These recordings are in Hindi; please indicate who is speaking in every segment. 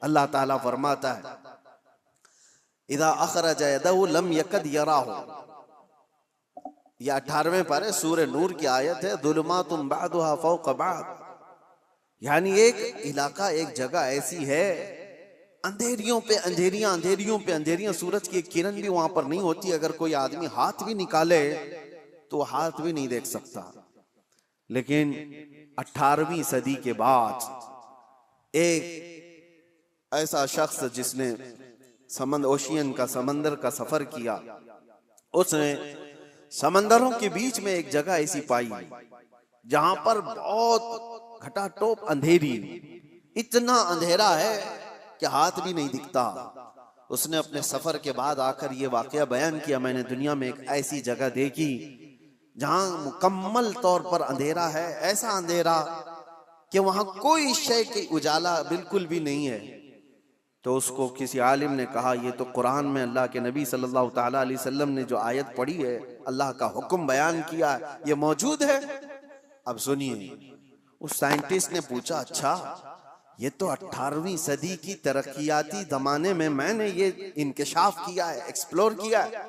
Speaker 1: अल्लाह ताला फरमाता है इदा अखरज यदहु लम यकद यराहु। यह 18वें पारे सूरह नूर की आयत है। दुलुमातुम बादुहा फौक बाद, यानी एक इलाका, एक जगह ऐसी है अंधेरियों पे अंधेरियां, अंधेरियों पे अंधेरियां, सूरज की एक किरण भी वहां पर नहीं होती। अगर कोई आदमी हाथ भी निकाले तो हाथ भी नहीं देख सकता। लेकिन 18वीं सदी के बाद एक ऐसा शख्स जिसने ओशियन का, समंदर का सफर किया, उसने समंदरों के बीच में एक जगह ऐसी पाई जहां पर बहुत घटाटोप अंधेरी, इतना अंधेरा है कि हाथ भी नहीं दिखता। उसने अपने सफर के बाद आकर ये वाकया बयान किया, मैंने दुनिया में एक ऐसी जगह देखी जहां मुकम्मल तौर पर अंधेरा है, ऐसा अंधेरा कि वहां कोई शय की उजाला बिल्कुल भी नहीं है। तो उसको किसी आलिम ने कहा, ये तो कुरान में अल्लाह के नबी सल्लल्लाहु ताला अलैहि वसल्लम ने जो आयत पढ़ी है, अल्लाह का हुक्म बयान किया है, ये मौजूद है। अब सुनिए, उस साइंटिस्ट ने पूछा, अच्छा ये तो 18वीं सदी की तरक्कियाती जमाने में मैंने ये इंकिशाफ किया है, एक्सप्लोर किया है,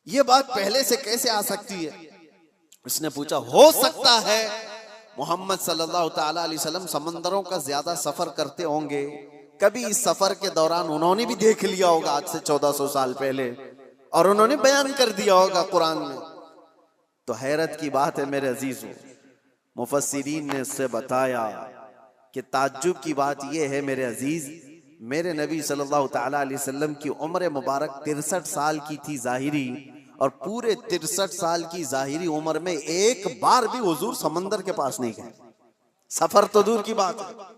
Speaker 1: ये बात पहले से कैसे आ सकती है? उसने पूछा, हो सकता है मोहम्मद सल्लल्लाहु ताला अलैहि वसल्लम समंदरों का ज्यादा सफर करते होंगे, कभी इस सफर के दौरान उन्होंने भी देख लिया होगा आज से 1400 साल पहले, और उन्होंने बयान कर दिया होगा कुरान में। तो हैरत की बात है मेरे अजीजों, मुफस्सिरीन ने उससे बताया कि ताज्जुब की बात यह है मेरे अजीज, मेरे नबी सल्लल्लाहु ताला अलैहि वसल्लम की उम्र मुबारक 63 साल की थी जाहिरी, और पूरे 63 साल की जाहिरी उम्र में एक बार भी हुजूर समंदर के पास नहीं गए। सफर तो दूर की बात है,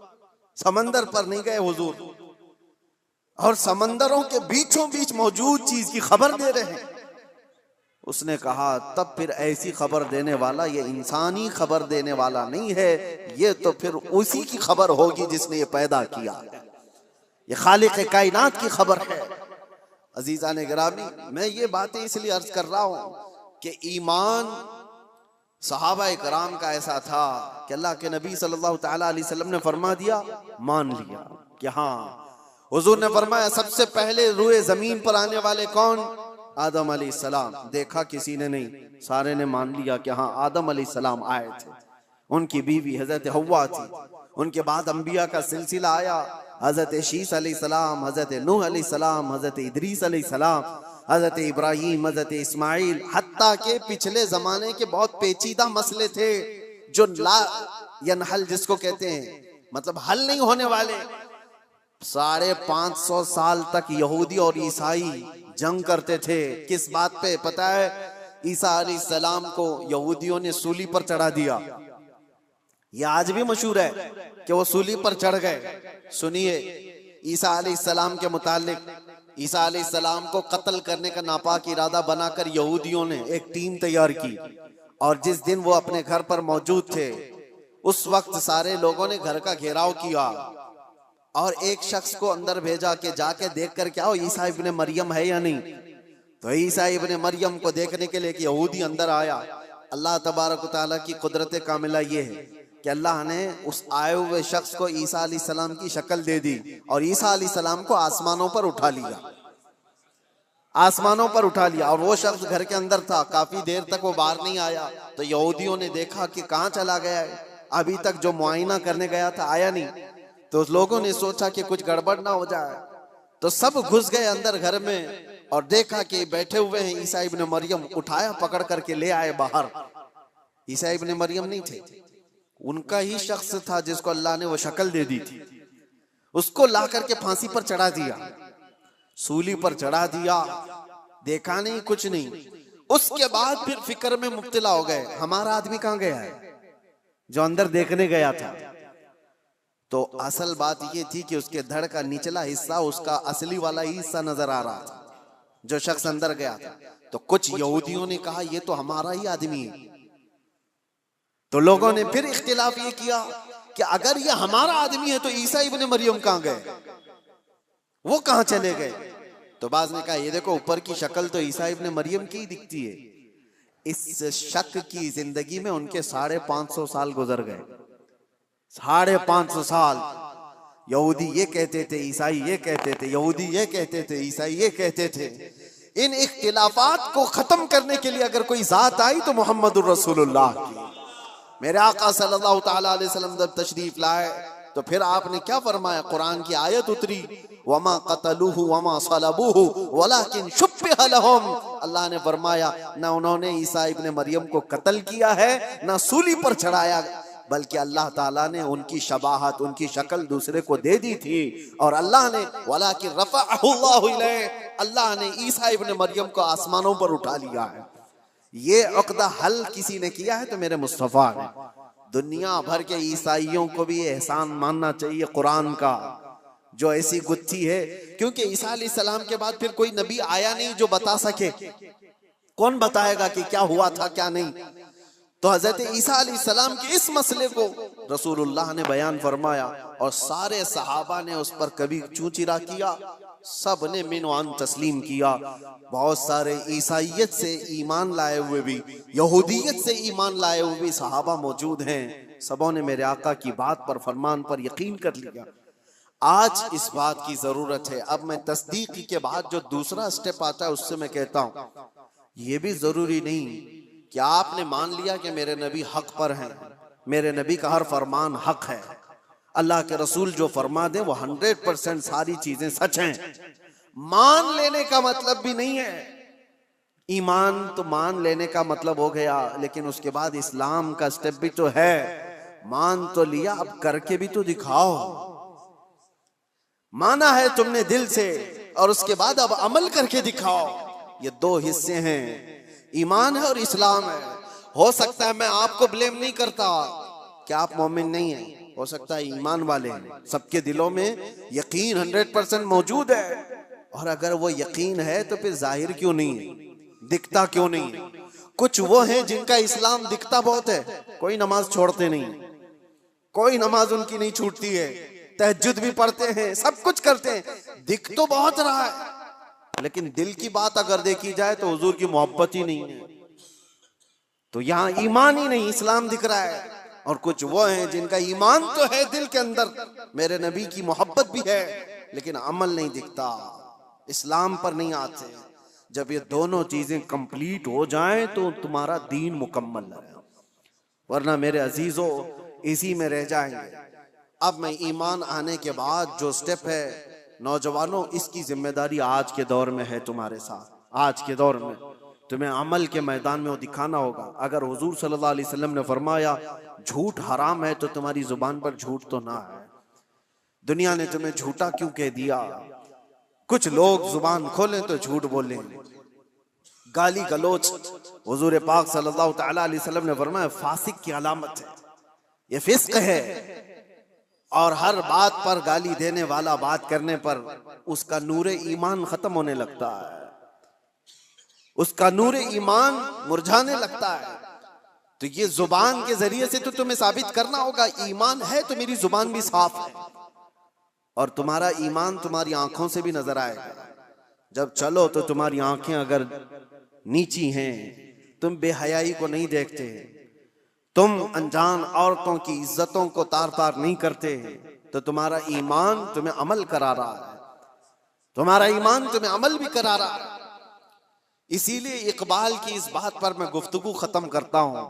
Speaker 1: समंदर पर नहीं गए हुजूर, और समंदरों के बीचों बीच मौजूद चीज की खबर दे रहे हैं। उसने कहा, तब फिर ऐसी खबर देने वाला ये इंसानी खबर देने वाला नहीं है, ये तो फिर उसी की खबर होगी जिसने ये पैदा किया, ये खालिक कायनात की खबर है। अजीजान गिरामी, मैं ये बातें इसलिए अर्ज कर रहा हूं कि ईमान सहाबा कराम का ऐसा था कि अल्लाह के नबी सल्लल्लाहु ताला अलैहि वसल्लम ने फरमा दिया, मान लिया कि हाँ। हुजूर ने फरमाया, सबसे पहले रूए जमीन पर आने वाले कौन? आदम अलैहिस्सलाम। देखा किसी ने नहीं, सारे ने मान लिया कि हाँ आदम अलैहिस्सलाम आए थे। उनकी बीवी हजरत हव्वा थी। उनके बाद अंबिया का सिलसिला आया, हजरत शीस अलैहिस्सलाम, हजरत नूह अलैहिस्सलाम, हजरत इदरीस अलैहिस्सलाम, हजरत इब्राहीम, हजरत इस्माइल, हत्ता के पिछले जमाने के बहुत पेचीदा मसले थे जो ला यनहल जिसको कहते हैं, मतलब हल नहीं होने वाले। 550 साल तक यहूदी और ईसाई जंग करते थे। किस बात पे पता है? ईसा अलैहिस्सलाम को यहूदियों ने सूली पर चढ़ा दिया। ये आज भी मशहूर है कि वो सूली पर चढ़ गए। सुनिए, ईसा अलैहिस्सलाम के मुतालिक, ईसा अलैहिस्सलाम को कत्ल करने का नापाक इरादा बनाकर यहूदियों ने एक टीम तैयार की, और जिस दिन वो अपने घर पर मौजूद थे उस वक्त सारे लोगों ने घर का घेराव किया और एक शख्स को अंदर भेजा कि जाके देख कर क्या हो, ईसा इब्ने मरियम है या नहीं। तो ईसा इब्ने मरियम को देखने के लिए एक यहूदी अंदर आया। अल्लाह तबारक व तआला की कुदरत कामिला ये है कि अल्लाह ने उस आए हुए शख्स को ईसा अलैहिस्सलाम की शक्ल दे दी और ईसा अलैहिस्सलाम को आसमानों पर उठा लिया, आसमानों पर उठा लिया। और वो शख्स घर के अंदर था, काफी देर तक वो बाहर नहीं आया। तो यहूदियों ने देखा कि कहाँ चला गया है, अभी तक जो मुआयना करने गया था आया नहीं। तो लोगों ने सोचा कि कुछ गड़बड़ ना हो जाए, तो सब घुस गए अंदर घर में और देखा कि बैठे हुए हैं ईसा इब्ने मरियम। उठाया, पकड़ करके ले आए बाहर। ईसा इब्ने मरियम नहीं थे, उनका ही शख्स था जिसको अल्लाह ने वो शक्ल दे दी थी। उसको ला करके फांसी पर चढ़ा दिया, सूली पर चढ़ा दिया। देखा नहीं, कुछ नहीं। उसके बाद फिर फिक्र में मुब्तला हो गए, हमारा आदमी कहाँ गया है जो अंदर देखने गया था। तो असल बात ये थी कि उसके धड़ का निचला हिस्सा उसका असली वाला ही हिस्सा नजर आ रहा था जो शख्स अंदर गया था। तो कुछ यहूदियों ने कहा ये तो हमारा ही आदमी है। तो लोगों ने फिर इख्तिलाफ ये किया कि अगर ये हमारा आदमी है तो ईसा इब्ने मरियम कहाँ गए, वो कहाँ चले गए। तो बाज़ ने कहा ये देखो ऊपर की शक्ल तो ईसा इब्ने मरियम की ही दिखती है। इस शक की जिंदगी में उनके 550 साल गुजर गए। 550 साल यहूदी ये कहते थे, ईसाई ये कहते थे, यहूदी ये कहते थे, ईसाई ये कहते थे। इन इख्तिलाफात को खत्म करने के लिए अगर कोई जात आई तो मोहम्मदुर रसूलुल्लाह की। मेरे आका सल्लल्लाहु तआला अलैहि वसल्लम जब तशरीफ लाए तो फिर आपने क्या फरमाया? कुरान की आयत उतरी, वमा कतलूहु वमा सलबूहु वलाकिन शुब्बिह लहुम। अल्लाह ने फरमाया ना उन्होंने ईसा इब्ने मरियम को कत्ल किया है, ना सूली पर चढ़ाया, बल्कि अल्लाह ताला ने उनकी शबाहत, उनकी शक्ल दूसरे को दे दी थी। और अल्लाह ने वलाकिन रफ़अहु अल्लाहु इलैहि, अल्लाह ने ईसा इब्ने मरियम को आसमानों पर उठा लिया है। ये अक़दा हल किसी ने किया है तो मेरे मुस्तफ़ा ने। दुनिया भर के ईसाइयों को भी एहसान मानना चाहिए कुरान का, जो ऐसी गुत्थी है, क्योंकि ईसा अलैहिस्सलाम के बाद फिर कोई नबी आया नहीं जो बता सके। कौन बताएगा कि क्या हुआ था क्या नहीं? तो हजरत ईसा अलैहिस्सलाम के इस मसले को रसूलुल्लाह ने बयान फरमाया और सारे सहाबा ने उस पर कभी चूचिरा किया, सब ने मिनवान तस्लीम किया। बहुत सारे ईसाइयत से ईमान लाए हुए भी, यहूदियत से ईमान लाए हुए भी सहाबा मौजूद हैं। सबों ने मेरे आका की बात पर, फरमान पर यकीन कर लिया। आज इस बात की जरूरत है। अब मैं तस्दीक के बाद जो दूसरा स्टेप आता है उससे मैं कहता हूं, यह भी जरूरी नहीं कि आपने मान लिया कि मेरे नबी हक पर हैं, मेरे नबी का हर फरमान हक है, अल्लाह के रसूल जो फरमा दे वो 100% सारी चीजें सच हैं। मान लेने का मतलब भी नहीं है। ईमान तो मान लेने का मतलब हो गया, लेकिन उसके बाद इस्लाम का स्टेप भी तो है। मान तो लिया, अब करके भी तो दिखाओ। माना है तुमने दिल से और उसके बाद अब अमल करके दिखाओ। ये दो हिस्से हैं, ईमान है और इस्लाम है। हो सकता है, मैं आपको ब्लेम नहीं करता कि आप मोमिन नहीं हैं, हो सकता है ईमान वाले हैं, सबके दिलों में यकीन 100% मौजूद है। और अगर वो यकीन है तो फिर जाहिर क्यों नहीं है, दिखता क्यों नहीं है? कुछ वो हैं जिनका इस्लाम दिखता बहुत है, कोई नमाज छोड़ते नहीं, कोई नमाज उनकी नहीं छूटती है, तहज्जुद भी पढ़ते हैं, सब कुछ करते हैं, दिख तो बहुत रहा है, लेकिन दिल की बात अगर देखी जाए तो हुजूर की मोहब्बत ही नहीं है। तो यहाँ ईमान ही नहीं, इस्लाम दिख रहा है। और कुछ वो हैं जिनका ईमान तो है दिल के अंदर, मेरे नबी की मोहब्बत भी है, लेकिन अमल नहीं दिखता, इस्लाम पर नहीं आते। जब ये दोनों चीजें कंप्लीट हो जाएं तो तुम्हारा दीन मुकम्मल है, वरना मेरे अजीजों इसी में रह जाएंगे। अब मैं ईमान आने के बाद जो स्टेप है, नौजवानों, इसकी जिम्मेदारी आज के दौर में है तुम्हारे साथ। आज के दौर में तुम्हें अमल के मैदान में वो दिखाना होगा। अगर हुजूर सल्लल्लाहु अलैहि वसल्लम ने फरमाया झूठ हराम है, तो तुम्हारी जुबान पर झूठ तो ना है। दुनिया ने तुम्हें झूठा क्यों कह दिया? कुछ लोग जुबान खोलें तो झूठ बोलें, गाली गलोच। हुजूर पाक सल्लल्लाहु तआला अलैहि वसल्लम ने फरमाया फासिक की अलामत है, ये फिस्क है। और हर बात पर गाली देने वाला बात करने पर उसका नूरे ईमान खत्म होने लगता है, उसका नूरे ईमान मुरझाने लगता है। तो ये जुबान के जरिए से तो तुम्हें साबित करना होगा, ईमान है तो मेरी जुबान भी साफ है। और तुम्हारा ईमान तुम्हारी आंखों से भी नजर आएगा। जब चलो तो तुम्हारी आंखें अगर नीची हैं, तुम बेहयाई को नहीं देखते, तुम अनजान औरतों की इज्जतों को तार तार नहीं करते, तो तुम्हारा ईमान तुम्हें अमल करा रहा है, तुम्हारा ईमान तुम्हें अमल भी करा रहा है। इसीलिए इकबाल की इस बात पर मैं गुफ्तगू खत्म करता हूं।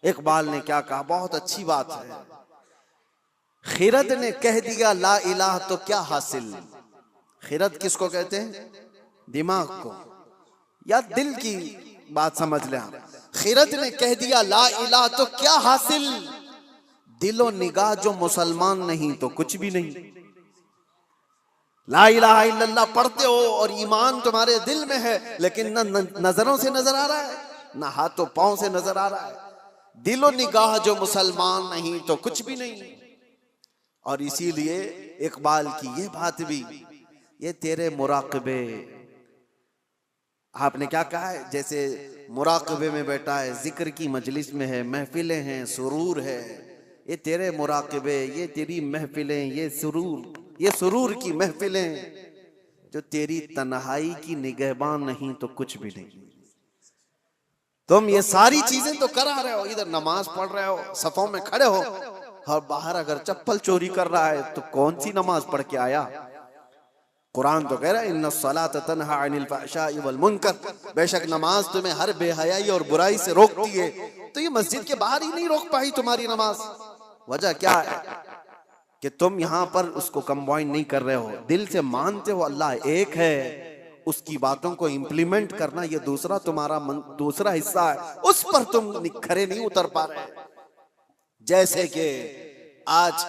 Speaker 1: इकबाल ने क्या कहा, बहुत अच्छी बात है। खिरद ने कह दिया ला इलाह तो क्या हासिल। खिरद किसको कहते हैं? दिमाग को या दिल की बात समझ लें आप। खिरद ने कह दिया ला इलाह तो क्या हासिल, दिलो निगाह जो मुसलमान नहीं तो कुछ भी नहीं। ला इलाहा इल्लल्लाह पढ़ते हो और ईमान तुम्हारे दिल में है, लेकिन न नजरों से नजर आ रहा है, न हाथों पांव से नजर आ रहा है। दिलो निगाह जो मुसलमान नहीं तो कुछ भी नहीं। और इसीलिए इकबाल की ये बात भी, ये तेरे मुराकबे, आपने क्या कहा है, जैसे मुराकबे में बैठा है, जिक्र की मजलिस में है, महफिलें हैं, सुरूर है, ये तेरे मुराकबे, ये तेरी महफिलें, ये सुरूर की महफिलें, जो तेरी तन्हाई की निगहबान नहीं तो कुछ भी नहीं। तुम ये सारी चीजें तो करा रहे हो, इधर नमाज पढ़ रहे हो, सफों में खड़े हो, और बाहर अगर चप्पल चोरी कर रहा है तो कौन सी नमाज पढ़ के आया? कुरान तो कह रहा है इन्नस्सलात तन्हा अनिल फहशाई वल मुनकर, बेशक नमाज तुम्हें हर बेहयाई और बुराई से रोकती है। तो ये मस्जिद के बाहर ही नहीं रोक पाई तुम्हारी नमाज, वजह क्या है कि तुम यहाँ पर उसको कंबाइन नहीं कर रहे हो, दिल से मानते हो अल्लाह एक है, उसकी बातों को इंप्लीमेंट करना ये दूसरा तुम्हारा दूसरा हिस्सा है, उस पर तुम खरे नहीं उतर पा रहे। जैसे कि आज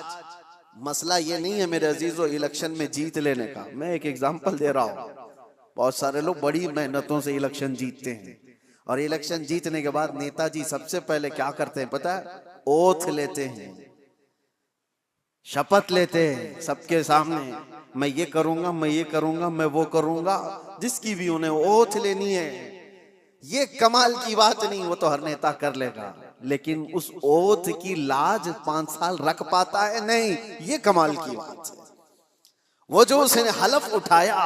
Speaker 1: मसला ये नहीं है मेरे अजीजों इलेक्शन में जीत लेने का, मैं एक एग्जांपल दे रहा हूँ। बहुत सारे लोग बड़ी मेहनतों से इलेक्शन जीतते हैं और इलेक्शन जीतने के बाद नेताजी सबसे पहले क्या करते हैं पता है? ओथ लेते हैं, शपथ लेते हैं सबके सामने, मैं ये करूंगा, मैं ये करूंगा, मैं वो करूंगा, जिसकी भी उन्हें ओथ लेनी है। ये कमाल की बात नहीं, वो तो हर नेता कर लेगा, लेकिन उस ओथ की लाज 5 साल रख पाता है? नहीं, ये कमाल की बात है। वो जो उसने हलफ उठाया,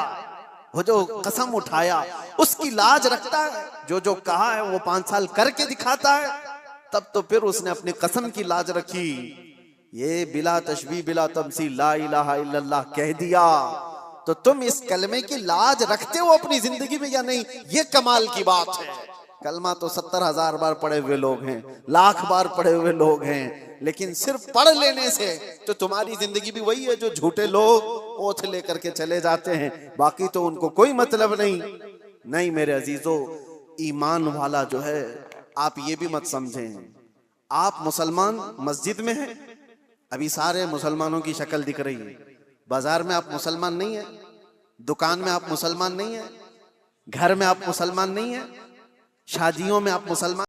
Speaker 1: वो जो कसम उठाया, उसकी लाज रखता है। जो जो कहा है वो 5 साल करके दिखाता है, तब तो फिर उसने अपनी कसम की लाज रखी। ये बिला तशबीह बिला तमसील ला इलाहा इल्लल्लाह कह दिया, तो तुम इस कलमे की लाज रखते हो अपनी जिंदगी में या नहीं? ये कमाल की बात है। कलमा तो 70,000 बार पढ़े हुए लोग हैं, लाख बार पढ़े हुए लोग हैं, लेकिन सिर्फ पढ़ लेने से तो तुम्हारी जिंदगी भी वही है जो झूठे लोग ओथ लेकर के चले जाते हैं, बाकी तो उनको कोई मतलब नहीं। नहीं मेरे अजीजों, ईमान वाला जो है, आप ये भी मत समझें आप मुसलमान मस्जिद में हैं, अभी सारे मुसलमानों की शक्ल दिख रही है, बाजार में आप मुसलमान नहीं है, दुकान में आप मुसलमान नहीं है, घर में आप मुसलमान नहीं है, शादियों में आप मुसलमान